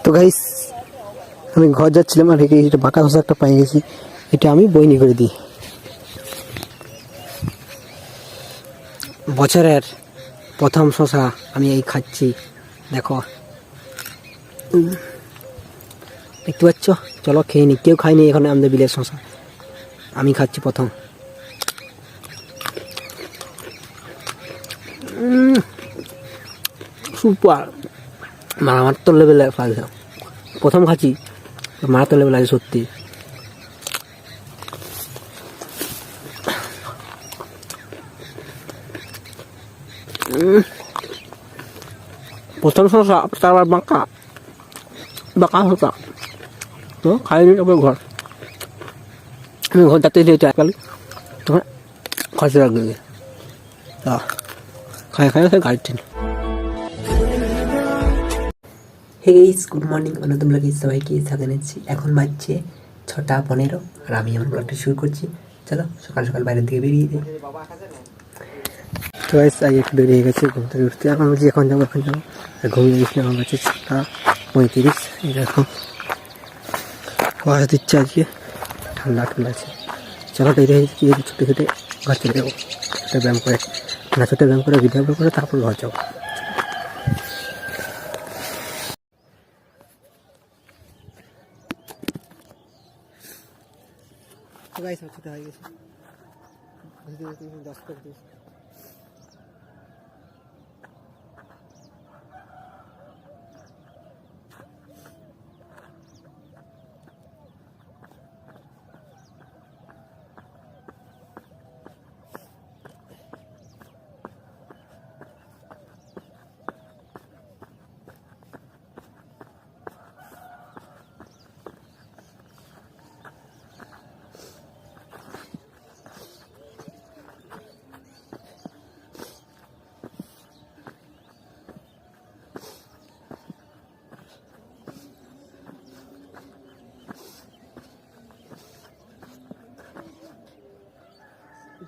তো গাইস আমি ঘর যাচ্ছিলাম আর এটা বাঁকা শসা একটা পাই গেছি, এটা আমি বইনি করে দিই। বছরের প্রথম শসা আমি এই খাচ্ছি, দেখো দেখতে পাচ্ছ। চলো খেয়ে নি, কেউ খাইনি এখন আমাদের বিলের শসা, আমি খাচ্ছি প্রথম। সুপার, মারাত্মক লেভেলের লাগছে, প্রথম খাচ্ছি মারাত্মক লেভেল আছে সত্যি। প্রথম শসা তারপর বাঁকা বাঁকা শসা তো খাইনি, তারপর ঘর আমি ঘর যাতে যেতে একবার তোমার খরচা লাগবে খাই খাই সে গাড়ি train. Hey guys, good morning. নতুন ব্লগে সবাইকে স্বাগত জানাচ্ছি। এখন বাজছে 6:15 আর আমি আমার ব্লগটা শুরু করছি। চলো সকাল সকাল বাইরের দিকে বেরিয়ে যাই। তো গাইস আজ একটু দেরি হয়ে গেছে ঘুম থেকে উঠতে, এখন বলছি এখন যাবো আর ঘুমিয়ে গেছিলাম। আমার কাছে 6:35। এরকম হাওয়া দিচ্ছে, আজকে ঠান্ডা ঠান্ডা আছে। চলো দেরি হয়ে যাচ্ছে, ছুটে ছুটে ঘর চলে যাবো। ছোটো ব্যায়াম করে ছোটো ব্যায়াম করে ভিডিও আপলোড করে তারপর ঘর যাবো। তো গাইস আমার ছোটো হয়ে গেছে, 10 করে দিয়েছি।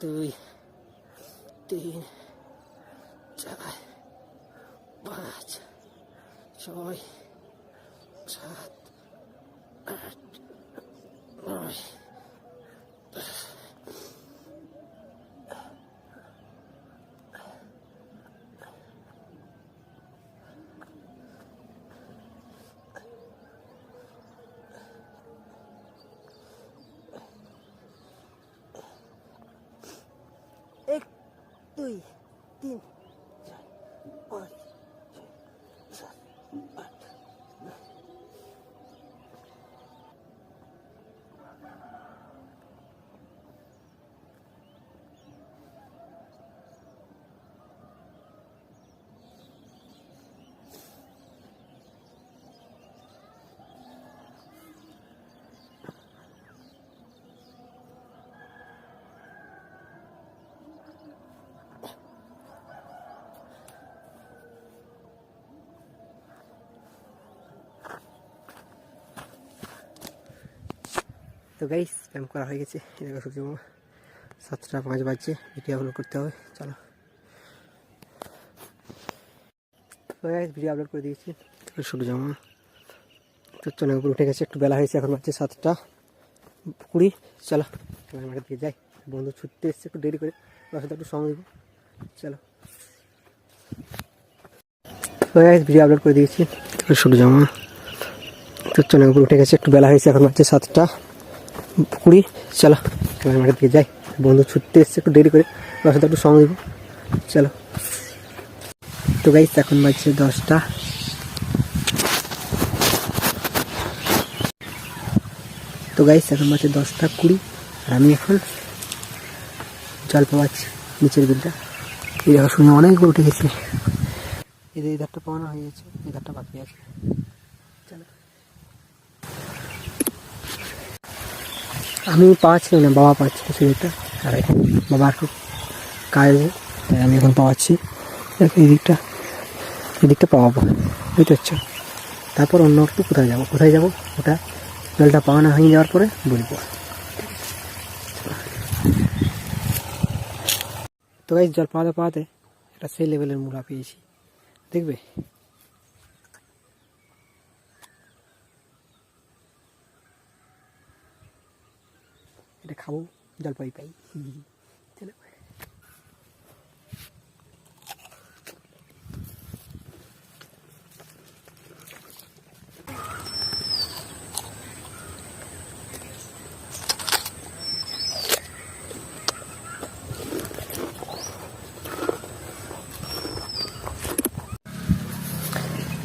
দুই, তিন, 4, 5, 6, 7, 8, 9, 10। এক, দুই, তিন, 4, 5, 6, 7, 8, 9। তো গাইস ব্যায়াম করা হয়ে গেছে, এরকম সূর্য 7:05 বাজছে, ভিডিও আপলোড করতে হবে। চলো তো গাইস ভিডিও আপলোড করে দিয়েছি। সূর্য জামা তো চনের উপর উঠে গেছে, একটু বেলা হয়েছে, এখন বাজছে 7:20। চলো মাঠের দিকে যাই, বন্ধু ছুটতে এসছে একটু দেরি করে, ওর সাথে একটু সময় দিব। চলো তো গাইস ভিডিও আপলোড করে দিয়েছি। সূর্য জামা তো চনের উপর উঠে গেছে, একটু বেলা হয়েছে, এখন বাজছে 7:20। চলো মাঠের দিকে যাই, বন্ধু ছুটতে এসছে একটু দেরি করে, ওর সাথে একটু সময় দিব। চলো তো গাইস এখন বাজছে 10টা। তো গাইস এখন বাজছে 10:20 আর আমি এখন জল পাওয়াচ্ছি নিচের বিলটা। এই দেখা শুনে অনেকগুলো উঠে গেছে, এদের এই ধারটা পাওয়ানো হয়ে গেছে, এই ধারটা বাকি আছে। চলো আমি পাওয়াচ্ছিলাম না, বাবা পাচ্ছি সেদিকটা, আর এখন বাবা একটু কাজে, তাই আমি এখন পাওয়াচ্ছি। এদিকটা পাওয়াবো, বুঝতে পারছো। তারপর অন্য একটু কোথায় যাবো ওটা জলটা পাওয়ানো হয়ে যাওয়ার পরে বলবো। তো গাইস জল পাওয়াতে এটা সেই লেভেলের মুড়া পেয়েছি, দেখবে। খাবো, জলপাই পাই। চলো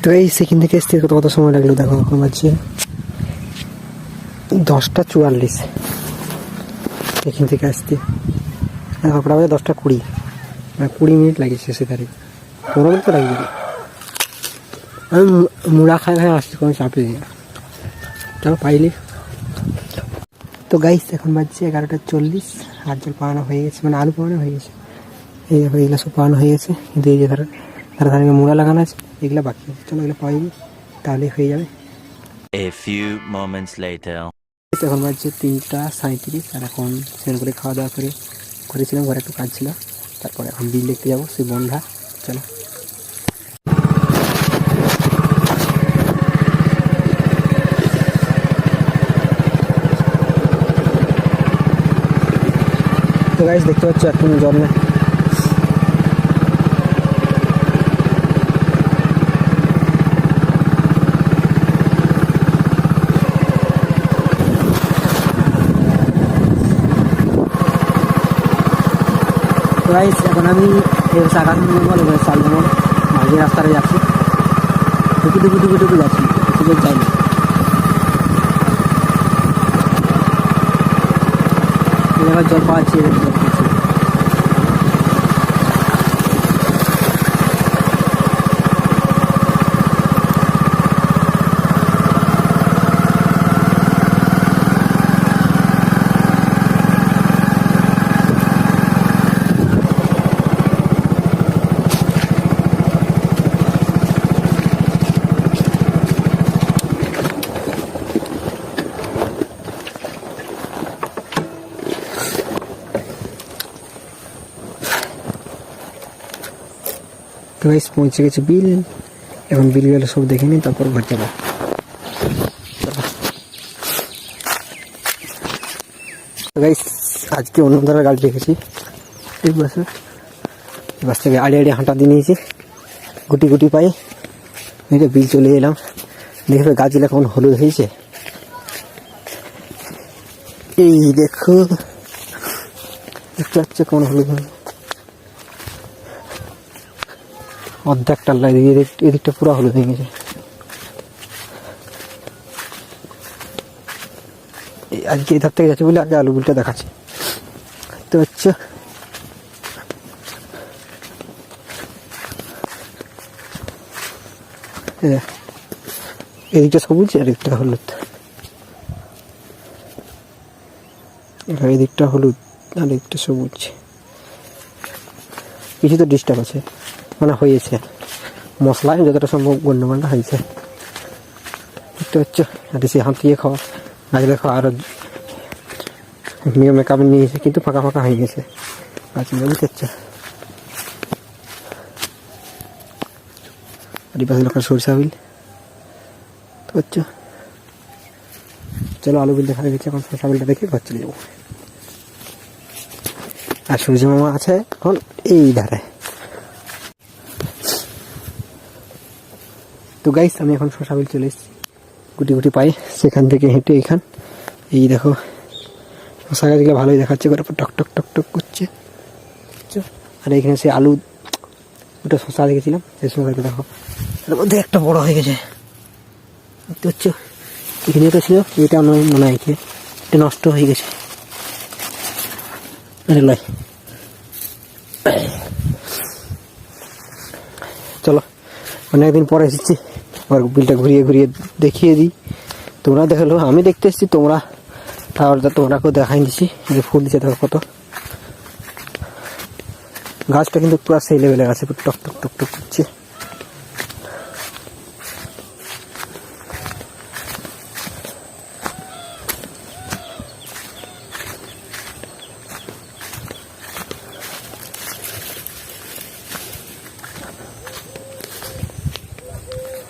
তো এই সেখান থেকে আসতে কত সময় লাগলো দেখো, এখন বাজছে 10:44 এখান থেকে আসতে, তারপরে আমাদের 10:20, 20 মিনিট লাগিয়েছে সে তারিখ, 15 মিনিট তো লাগিয়ে। আমি মুড়া খাই আসছি, কোনো চাপে দিই না, চলো পাইলি। তো গাইস এখন বাজছে 11:40, আর জল পাওয়ানো হয়ে গেছে, মানে আলু পাওয়ানো হয়ে গেছে। এই দেখো এগুলো সব পাওয়ানো হয়ে গেছে, কিন্তু এই যে ধারে মুড়া লাগানো আছে, এগুলো বাকি আছে। চলো এগুলো পাইনি, তাহলে হয়ে যাবে। A few moments later. এখন বাজছে 3:37, আর এখন সেরকম করে খাওয়া দাওয়া করেছিলাম, ঘরে একটু কাজ ছিল। তারপরে এখন বিল দেখতে যাবো, সেই বন্ধা। চলো তো গাইস দেখতে পাচ্ছ এখন জল না, গাইস এখন আমি শালবন মাঝে রাস্তাটা যাচ্ছি, টুকু যাচ্ছি, সুযোগ যাইনি। এবার জল পাচ্ছি, তো গাইস পৌঁছে গেছে বিল। এখন বিলগুলো সব দেখে নিই, তারপর ঘর যাবো। তো গাইস আজকে অন্য ধরনের গাড়ি রেখেছি, এই বাস থেকে আড়ে হাঁটা দিয়ে নিয়েছি, গুটি পাই। এটা বিল চলে এলাম, দেখবে গাছগুলো কেমন হলুদ হয়েছে। এই দেখো দেখতে পাচ্ছে কেমন হলুদ হলুদ, অর্ধেকটা এদিকটা পুরো হলুদ হয়ে গেছে। আজকে এধার থেকে যাচ্ছে বলে আগে আলু বিলটা দেখাচ্ছে। তো হচ্ছে এদিকটা সবুজ, আর এদিকটা হলুদ, এদিকটা হলুদ আর এদিকটা সবুজ। কিছু তো ডিস্টার্ব আছে, মানে হয়েছে মশলায় যতটা সম্ভব গন্ডগোলটা হয়েছে। দেখতে পাচ্ছ বেশি হাঁটিয়ে খাওয়া, আগে দেখো আরো নিয়মে কামড় নিয়েছে, কিন্তু ফাঁকা হয়ে গেছে গাছগুলো, বুঝতে পারছো। আর এই পাশে লোকের সরিষা বিল, তো হচ্ছে চলো আলু বিল দেখা গেছে, এখন সরিষা বিলটা দেখে ঘর চলে যাবো। আর সূর্য মামা আছে এখন এই ধারে। তো গাইস আমি এখন শশা বিল চলে এসেছি, গুটি পাই, সেখান থেকে হেঁটে এই দেখো শশা গাছগুলো ভালোই দেখাচ্ছে, করে টক করছে। আর এখানে সে আলু ওটা শশা দেখেছিলাম, সেই শশাটা দেখো তার মধ্যে একটা বড় হয়ে গেছে, দেখতে পাচ্ছ। এখানে এটা ছিল, এটা মনে হয় এটা নষ্ট হয়ে গেছে। আরে লয়, চলো অনেকদিন পরে এসেছি, আবার বিলটা ঘুরিয়ে দেখিয়ে দিই। তোমরা দেখালো, আমি দেখতে এসেছি, তোমরা তাহলে তোমরাকেও দেখাই দিচ্ছি। ফুল দিচ্ছে দেখো কত, গাছটা কিন্তু পুরো সেই লেভেলের আছে, টক করছে।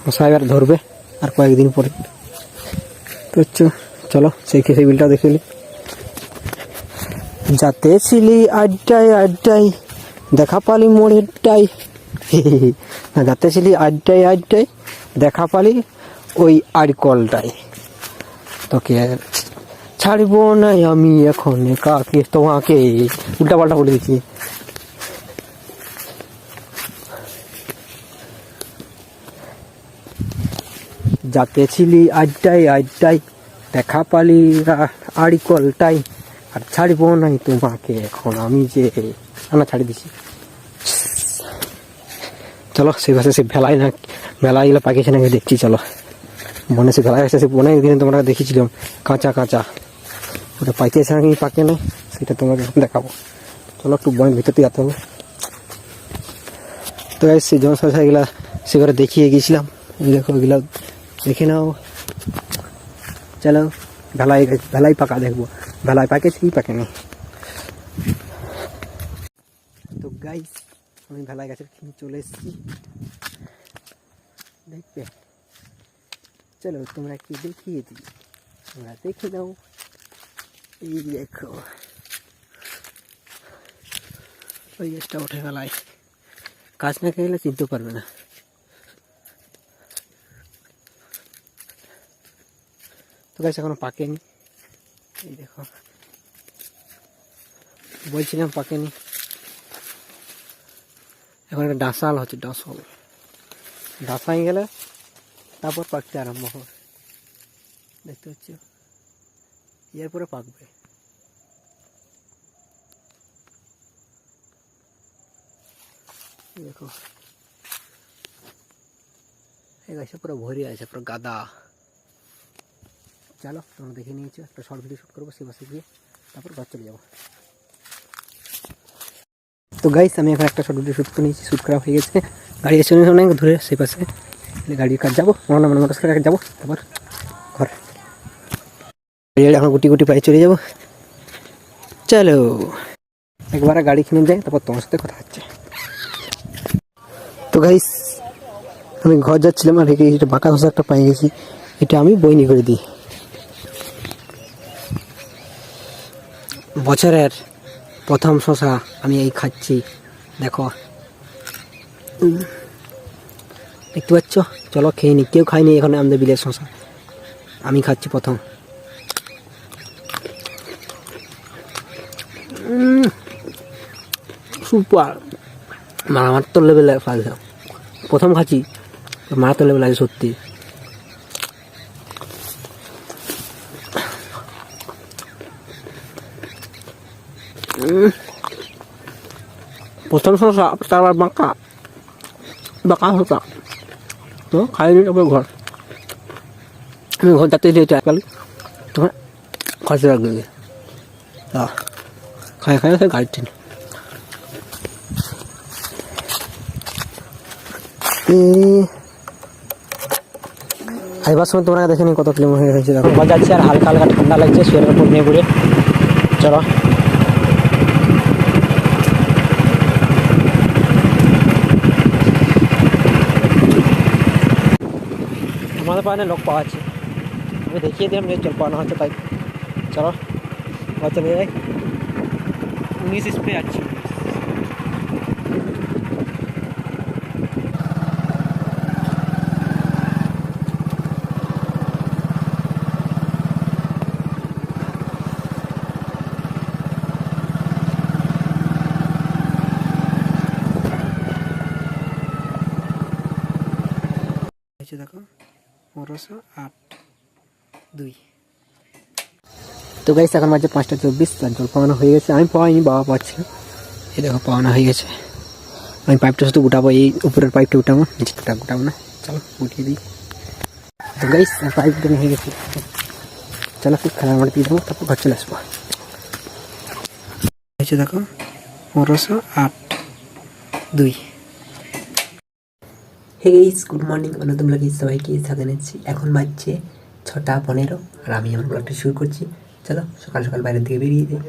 মশা এবার ধরবে আর কয়েকদিন পরে। তো চলো সেই বিলটা দেখে নিই। যাতে ছিলি আড্ডায় আড্ডায় দেখা পালি মোড়েরটাই না, যাতে ছিলি আড্ডায় আড্ডায় দেখা পালি ওই আড়কলটাই, তোকে আর ছাড়বো না আমি এখন কাকে তোমাকে। উল্টা পাল্টা বলে দিচ্ছি। যাতে ছিলি আড্ডায় আড্ডায় দেখা পালি আড়কলটাই, আর ছাড়বো নাই তোমাকে এখন আমি যে না ছাড়ি দিছি। চলো সে ভাষা সে ভেলায় না, ভেলা এগুলো পাকিয়েছে নাকি দেখছি। চলো বনে সে ভেলায় আসছে, সে বনে একদিন তোমরা দেখেছিলাম কাঁচা কাঁচা, ওটা পাইতেছে নাকি পাকে না সেটা তোমাকে দেখাবো। চলো একটু বনের ভিতর দিয়ে যেতে হবে। তো সে জনসংখ্যা এগুলা সেগুলো দেখিয়ে গেছিলাম, দেখো এগুলো দেখে নাও। চলো ভেলাই ভেলাই পাকা দেখবো, ভেলায় পাকেছে কি পাকে না। তো গাইস আমি ভেলাই গাছের কিনে চলে এসেছি, দেখবে। চলো তোমরা একটু দেখিয়ে দিই, তোমরা দেখে নাও। এই দেখো ওই গাছটা ওঠে ভেলায়, গাছ না খেলে চিনতে পারবে না। তো গাছ এখনো পাকেনি, এই দেখো বলছিলাম পাকেনি। এখন একটা ডাসাল হচ্ছে, ডাসাল ডাসাই গেলে তারপর পাকতে আরম্ভ হবে, দেখতে পাচ্ছ। এরপরে পাকবে। দেখো এই গাছে পুরো ভরে আছে, পুরো গাদা। চলো তোমরা দেখে নিয়েছো, একটা শর্ট ভিডিও শ্যুট করবো সে পাশে গিয়ে, তারপর ঘর চলে যাবো। তো গাইস আমি এখন একটা শর্ট ভিডিও শ্যুট করে নিয়েছি, শ্যুট করা হয়ে গেছে। গাড়ি এসে অনেক ধরে সে পাশে গাড়ির কাজ যাবো, মোটরসাইকেল কাজ যাবো, তারপর ঘর এখন গুটি গুটি প্রায় চলে যাবো। চলো একবার গাড়ি কিনে যাই, তারপর তোমার সাথে কথা হচ্ছে। তো গাইস আমি ঘর যাচ্ছিলাম, আর এটা বাঁকা ঘষা একটা পাই গেছি, এটা আমি বইনি করে দিই। বছরের প্রথম শশা আমি এই খাচ্ছি, দেখো দেখতে পাচ্ছ। চলো খেয়ে নি, কেউ খায়নি এখন আমাদের বিলের শশা, আমি খাচ্ছি প্রথম। সুপার, মারাত্মক লেভেলের ফালসা, প্রথম খাচ্ছি, মারাত্মক লেভেল আছে সত্যি। প্রথম শশা, তারপর বাঁকা বাঁকা শশা, তো খাইনি। তারপর ঘর, আমি ঘর যাতে দিয়েছি এককাল, তোমার খরচা লাগবে। খাই খাই খাই গাড়ি ট্রেন। আইবার সময় তোমরা দেখে নি কত কিলোমিটার হয়ে গেছে। দেখো বাজাচ্ছে আর হালকা হালকা ঠান্ডা লাগছে, শুয়ের উপর নিয়ে ঘুরে। চলো আমাদের পায়ে লোক পাওয়া আছে, আমি দেখিয়ে দিলাম যে জল পাওয়ানো হচ্ছে, তাই চলো চলে যাই। 19 স্প্রে আছে। দেখো 1508-2। তো গাইস এখন বাজে 5টা 24, তার জল পাওয়ানো হয়ে গেছে। আমি পাওয়াইনি, বাবা পাচ্ছে। এই দেখো পাওয়ানো হয়ে গেছে। আমি পাইপটা শুধু গুটাবো, এই উপরের পাইপটা উঠাবো, নিচেরটা গুটাবো না। চলো গুটিয়ে দিই। তো গাইস পাইপটা হয়ে গেছে, চলো খুব খেলার মাঠে দিয়ে দেবো, তারপর ঘর চলে আসবো। দেখো 1508-2। হে গাইস গুড মর্নিং, নতুন ব্লগে সবাইকে স্বাগত জানাচ্ছি। এখন বাজছে 6টা 15 আর আমি আমার ব্লগটা শুরু করছি। চলো সকাল সকাল বাইরের দিকে বেরিয়ে যাই।